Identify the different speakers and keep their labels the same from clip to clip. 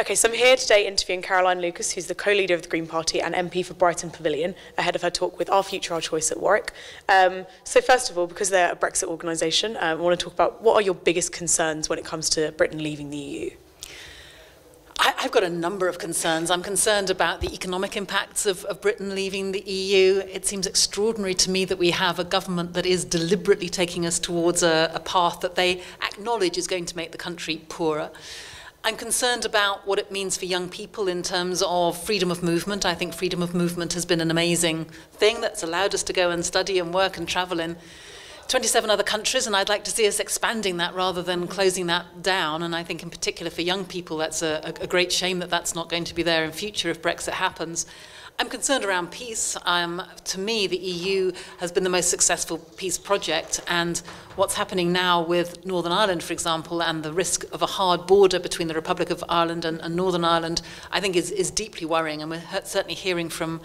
Speaker 1: Okay, so I'm here today interviewing Caroline Lucas, who's the co-leader of the Green Party and MP for Brighton Pavilion, ahead of her talk with Our Future, Our Choice at Warwick. So first of all, because they're a Brexit organisation, I want to talk about what are your biggest concerns when it comes to Britain leaving the EU?
Speaker 2: I've got a number of concerns. I'm concerned about the economic impacts of Britain leaving the EU. It seems extraordinary to me that we have a government that is deliberately taking us towards a path that they acknowledge is going to make the country poorer. I'm concerned about what it means for young people in terms of freedom of movement. I think freedom of movement has been an amazing thing that's allowed us to go and study and work and travel in 27 other countries, and I'd like to see us expanding that rather than closing that down. And I think in particular for young people, that's a great shame that that's not going to be there in future if Brexit happens. I'm concerned around peace. To me, the EU has been the most successful peace project, and what's happening now with Northern Ireland, for example, and the risk of a hard border between the Republic of Ireland and Northern Ireland, I think is deeply worrying. And we're certainly hearing from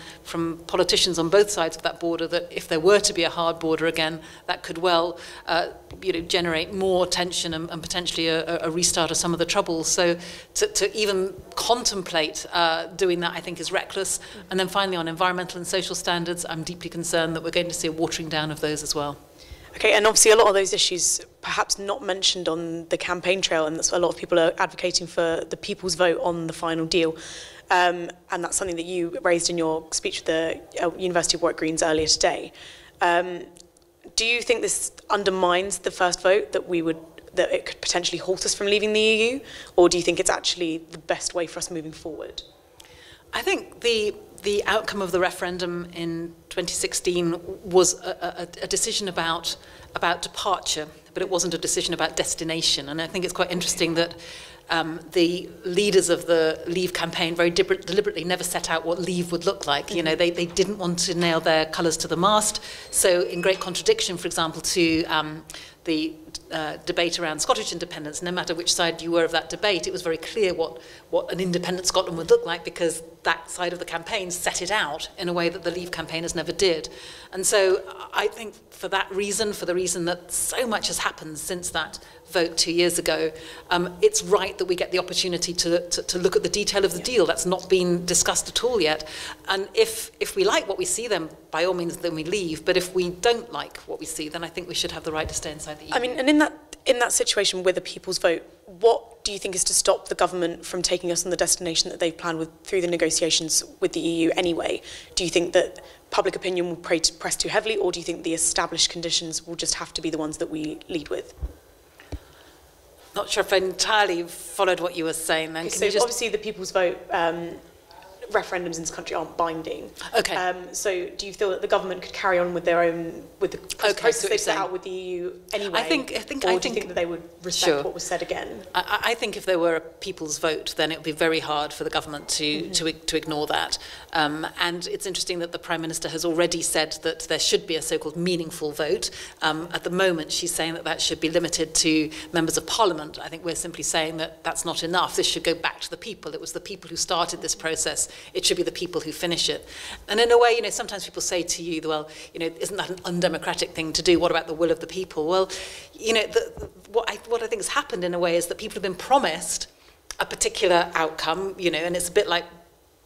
Speaker 2: politicians on both sides of that border that if there were to be a hard border again, that could well generate more tension and potentially a restart of some of the troubles. So to even contemplate doing that, I think, is reckless. And then finally, on environmental and social standards, I'm deeply concerned that we're going to see a watering down of those as well.
Speaker 1: Okay, and obviously a lot of those issues perhaps not mentioned on the campaign trail, and that's a lot of people are advocating for the people's vote on the final deal. And that's something that you raised in your speech with the University of Warwick Greens earlier today. Do you think this undermines the first vote, that it could potentially halt us from leaving the EU, or do you think it's actually the best way for us moving forward?
Speaker 2: I think the outcome of the referendum in 2016 was a decision about departure, but it wasn't a decision about destination. And I think it's quite interesting that the leaders of the Leave campaign very deliberately never set out what Leave would look like. You know, they didn't want to nail their colours to the mast. So in great contradiction, for example, to the debate around Scottish independence, no matter which side you were of that debate, it was very clear what an independent Scotland would look like, because that side of the campaign set it out in a way that the Leave campaigners never did. And so I think for that reason, for the reason that so much has happened since that vote 2 years ago, it's right that we get the opportunity to look at the detail of the deal. That's not been discussed at all yet. And if we like what we see, then by all means then we leave. But if we don't like what we see, then I think we should have the right to stay inside the EU.
Speaker 1: I mean, and in that situation with the people's vote, what do you think is to stop the government from taking us on the destination that they've planned through the negotiations with the EU anyway? Do you think that public opinion will press too heavily, or do you think the established conditions will just have to be the ones that we lead with?
Speaker 2: Not sure if I entirely followed what you were saying then.
Speaker 1: So obviously the people's vote referendums in this country aren't binding.
Speaker 2: Okay.
Speaker 1: So do you feel that the government could carry on with the process they set out with the EU anyway?
Speaker 2: I think
Speaker 1: do you think that they would respect what was said again?
Speaker 2: I think if there were a people's vote, then it would be very hard for the government to ignore that. And it's interesting that the Prime Minister has already said that there should be a so-called meaningful vote. At the moment, she's saying that should be limited to members of Parliament. I think we're simply saying that that's not enough. This should go back to the people. It was the people who started this process. It should be the people who finish it. And in a way, sometimes people say to you, well, isn't that an undemocratic thing to do? What about the will of the people? Well, what I think has happened in a way is that people have been promised a particular outcome, and it's a bit like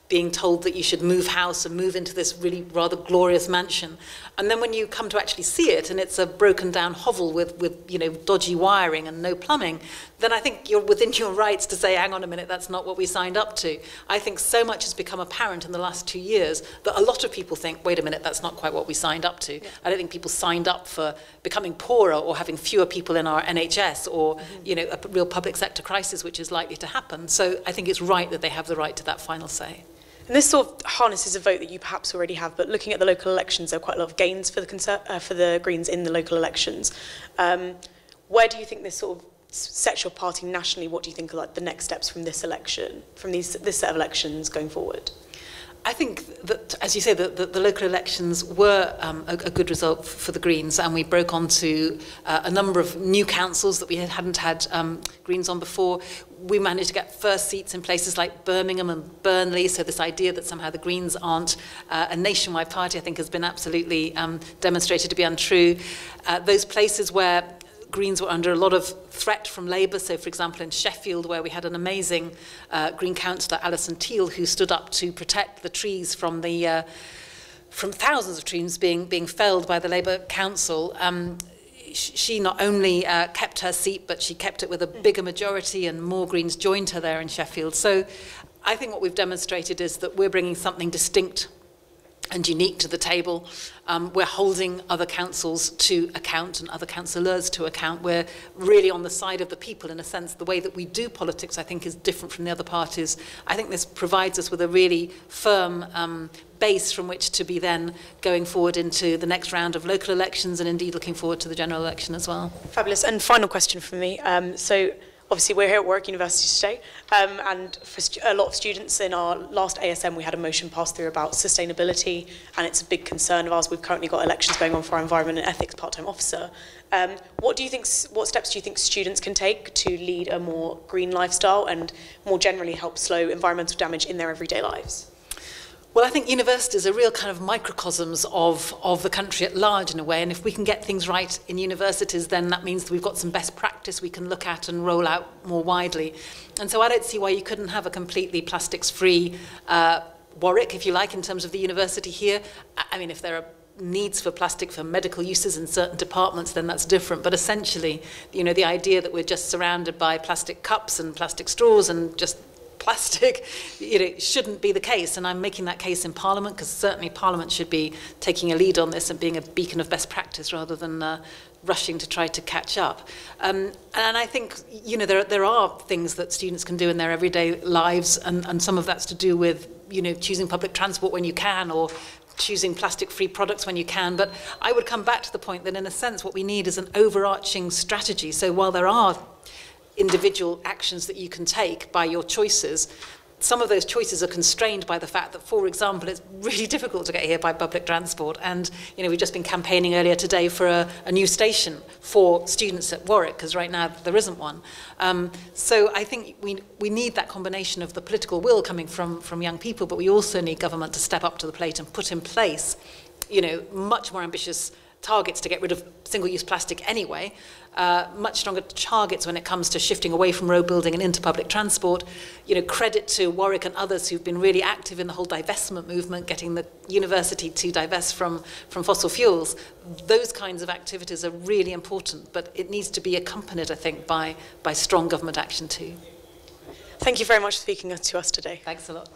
Speaker 2: being told that you should move house and move into this really rather glorious mansion. And then when you come to actually see it, and it's a broken down hovel with dodgy wiring and no plumbing, then I think you're within your rights to say, hang on a minute, that's not what we signed up to. I think so much has become apparent in the last 2 years that a lot of people think, wait a minute, that's not quite what we signed up to. Yeah. I don't think people signed up for becoming poorer or having fewer people in our NHS or a real public sector crisis, which is likely to happen. So I think it's right that they have the right to that final say.
Speaker 1: And this sort of harnesses a vote that you perhaps already have, but looking at the local elections, there are quite a lot of gains for the Greens in the local elections. Where do you think this sort of sets your party nationally? What do you think are like the next steps from this election, from this set of elections going forward?
Speaker 2: I think that, as you say, the local elections were a good result for the Greens, and we broke onto a number of new councils that we hadn't had Greens on before. We managed to get first seats in places like Birmingham and Burnley, so this idea that somehow the Greens aren't a nationwide party, I think, has been absolutely demonstrated to be untrue. Those places where Greens were under a lot of threat from Labour. So, for example, in Sheffield, where we had an amazing Green councillor, Alison Teal, who stood up to protect the trees from thousands of trees being felled by the Labour council. She not only kept her seat, but she kept it with a bigger majority, and more Greens joined her there in Sheffield. So I think what we've demonstrated is that we're bringing something distinct and unique to the table. We're holding other councils to account and other councillors to account. We're really on the side of the people in a sense. The way that we do politics, I think, is different from the other parties. I think this provides us with a really firm base from which to be then going forward into the next round of local elections, and indeed looking forward to the general election as well.
Speaker 1: Fabulous. And final question from me. So obviously we're here at Warwick University today, and for a lot of students in our last ASM we had a motion passed through about sustainability, and it's a big concern of ours. We've currently got elections going on for our environment and ethics part-time officer. What steps do you think students can take to lead a more green lifestyle and more generally help slow environmental damage in their everyday lives?
Speaker 2: Well, I think universities are real kind of microcosms of the country at large in a way, and if we can get things right in universities, then that means that we've got some best practice we can look at and roll out more widely. And so I don't see why you couldn't have a completely plastics-free Warwick, if you like, in terms of the university here. I mean, if there are needs for plastic for medical uses in certain departments, then that's different. But essentially, you know, the idea that we're just surrounded by plastic cups and plastic straws and just plastic, you know, shouldn't be the case. And I'm making that case in Parliament, because certainly Parliament should be taking a lead on this and being a beacon of best practice rather than rushing to try to catch up. And I think, you know, there are things that students can do in their everyday lives, and some of that's to do with, you know, choosing public transport when you can, or choosing plastic-free products when you can. But I would come back to the point that, in a sense, what we need is an overarching strategy. So while there are individual actions that you can take by your choices, some of those choices are constrained by the fact that, for example, it's really difficult to get here by public transport. And, you know, we've just been campaigning earlier today for a new station for students at Warwick, because right now there isn't one. So I think we need that combination of the political will coming from young people, but we also need government to step up to the plate and put in place, you know, much more ambitious targets to get rid of single-use plastic anyway, much stronger targets when it comes to shifting away from road building and into public transport. You know, credit to Warwick and others who've been really active in the whole divestment movement, getting the university to divest from fossil fuels. Those kinds of activities are really important, but it needs to be accompanied, I think, by strong government action too.
Speaker 1: Thank you very much for speaking to us today.
Speaker 2: Thanks a lot.